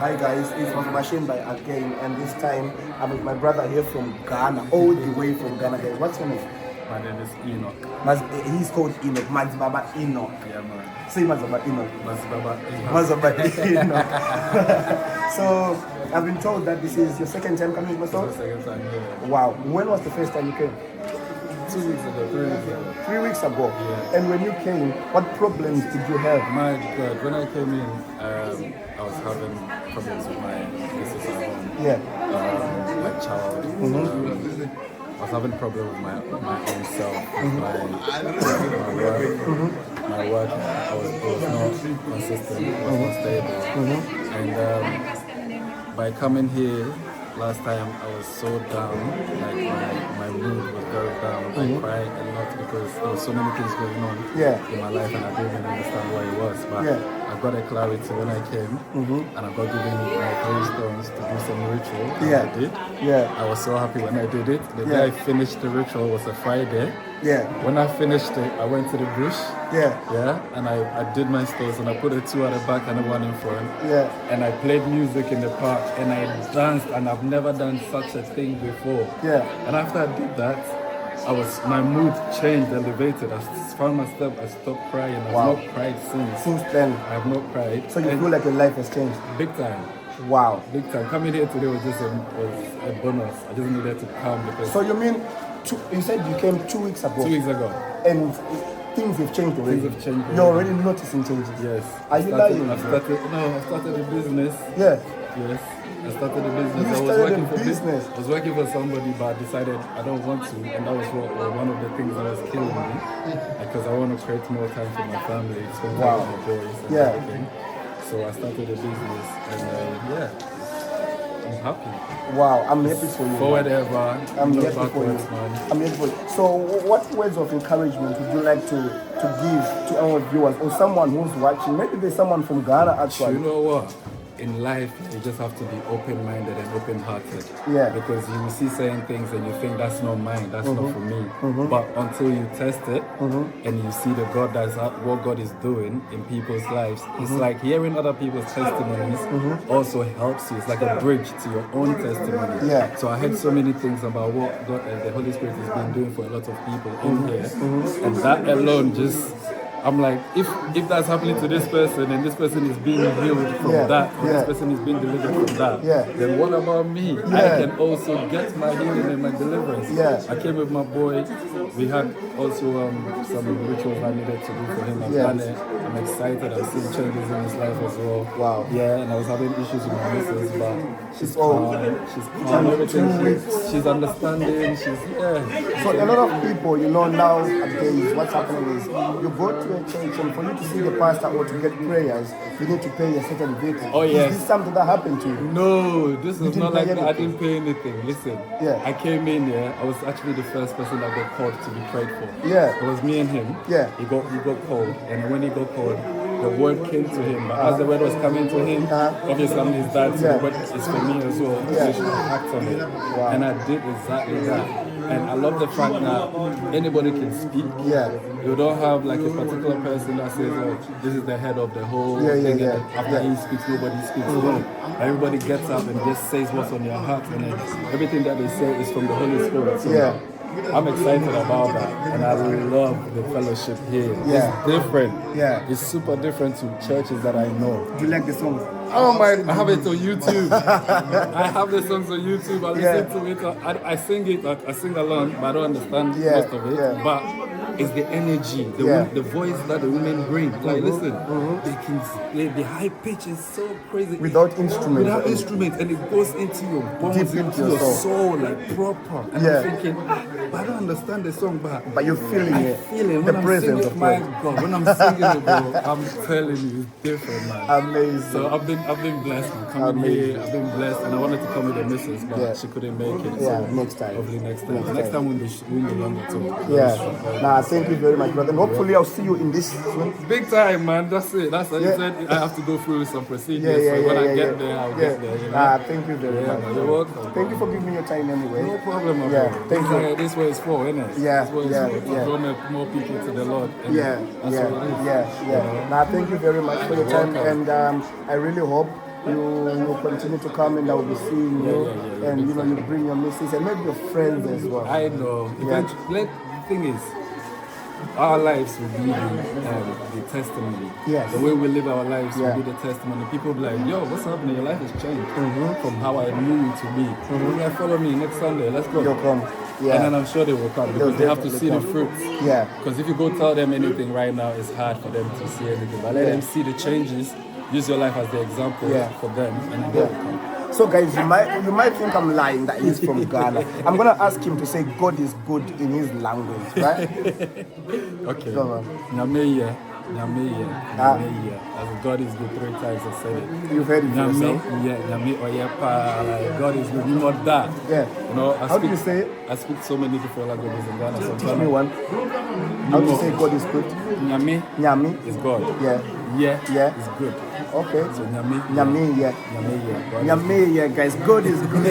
Hi guys, it's Masowe by again, and this time I'm with my brother here from Ghana, all the way from Ghana. Guys, what's your name? My name is Enoch. He's called Enoch, Baba Enoch. Yeah, man. Say Baba Enoch. Baba Enoch. Baba Enoch. So I've been told that this is your second time coming to Masowe. Second time here. Wow. When was the first time you came? 2 weeks ago, 3 weeks ago. 3 weeks ago. Yeah. And when you came, what problems did you have? My God, when I came in, I was having problems with my missus at home. Yeah. My child. I was having problems with my own self. My work, I was not consistent, it was not stable. And by coming here last time, I was so down, like my mood was very down. I cried a lot because there were so many things going on in my life and I didn't even understand what it was. But I got a clarity when I came and I got given my 3 stones to do some ritual. And I did. I was so happy when I did it. The day I finished the ritual was a Friday. When I finished it, I went to the bush. And I did my stones and I put a 2 at the back and a 1 in front. And I played music in the park and I danced, and I've never done such a thing before. And after I did that, my mood changed, elevated. I found myself, I stopped crying. I've not cried since. Since then? I have not cried. So you feel like your life has changed? Big time. Wow. Big time. Coming here today was just a bonus. I just needed to come because... So you mean, you said you came 2 weeks ago? 2 weeks ago. And things have changed already? Things have changed already. You're already noticing changes? Yes. Are you lying? I started a business. Yes. I started a business. I was working for somebody, but I decided I don't want to, and that was one of the things that was killing me, because I want to create more time for my family, spend time with my boys and everything. So I started a business, and I'm happy. Wow, I'm happy for you. Forward ever. I'm happy for you. Man. I'm happy for you. So what words of encouragement would you like to give to our viewers or someone who's watching? Maybe there's someone from Ghana actually. You know what? In life, you just have to be open-minded and open-hearted. Because you will see certain things and you think that's not mine, that's not for me. But until you test it and you see the what God is doing in people's lives, it's like hearing other people's testimonies also helps you. It's like a bridge to your own testimony. So I heard so many things about what God and the Holy Spirit has been doing for a lot of people in here, and that alone just... I'm like, if that's happening to this person and this person is being healed from that, or this person is being delivered from that, then what about me? I can also get my healing and my deliverance. I came with my boy. We had also some rituals I needed to do for him. I've done it. I'm excited. I've seen changes in his life as well. Wow. And I was having issues with my missus, but she's calm. She's calm. Everything. She's understanding. So a lot of people, nowadays, what's happening is you go to a church, and for you to see the pastor or to get prayers, you need to pay a certain bit. Is this something that happened to you? No, this was not like that. I didn't pay anything. Listen, I came in here. I was actually the first person that got called to be prayed for. It was me and him. He got called, and when he got called, the word came to him. But as the word was coming to him, obviously I'm his dad, so the word is for me as well. So I should act on it. And I did exactly that. And I love the fact that anybody can speak. You don't have like a particular person that says, oh, this is the head of the whole thing. And after he speaks, nobody speaks. No. Everybody gets up and just says what's on your heart. And then everything that they say is from the Holy Spirit. So I'm excited about that. And I love the fellowship here. It's different. It's super different to churches that I know. Do you like the songs? Oh my, I have it on YouTube. I have the songs on YouTube. I listen to it. I sing it. I sing along, but I don't understand most of it. But it's the energy, the voice that the women bring. Like, listen, the high pitch is so crazy. Without instruments. And it goes into your bones, into your soul, like proper. And I'm thinking, but I don't understand the song, but you're feeling it. Feeling the presence of my God. When I'm singing it, bro, I'm telling you, it's different, man. Amazing. So I've been blessed. I'm coming here. I've been blessed, and I wanted to come with the missus, but she couldn't make it. So next time. Hopefully next time. Next time we'll be longer too. Thank you very much, brother. And hopefully I'll see you in this soon. Big time, man. That's it. That's what you said. I have to go through some procedures. So when I get there, I'll get there. You know? Thank you very much. Man, you're welcome. Thank you for giving me your time anyway. No problem, my bro. Thank you. This way is for, isn't it? This way is for. Draw more people to the Lord. That's what it is. Thank you very much for your time, and I really hope you continue to come and I will be seeing you. And you know, you bring your missus and maybe your friends as well. I know. Yeah. The thing is, our lives will be the testimony. Yes. The way we live our lives will be the testimony. People will be like, yo, what's happening? Your life has changed from how I knew it to be. Like, follow me next Sunday. Let's go. You'll come. Yeah. And then I'm sure they will come because they have to see the fruits. Yeah. Because if you go tell them anything right now, it's hard for them to see anything. But let them see the changes. Use your life as the example for them, and then they will come. So guys, you might think I'm lying that he's from Ghana. I'm gonna ask him to say God is good in his language, right? Okay. Go on. Nyameya. As God is good 3 times I said it. You've heard it yourself? God is good. You know that. Yeah. You know, How do you say it? I speak so many different languages in Ghana. Teach me one. How do you say God is good? Nyami is God. Yeah. Yeah. Is good. Okay. So Nyame. Nyame, yeah. Nyame, guys. God is good.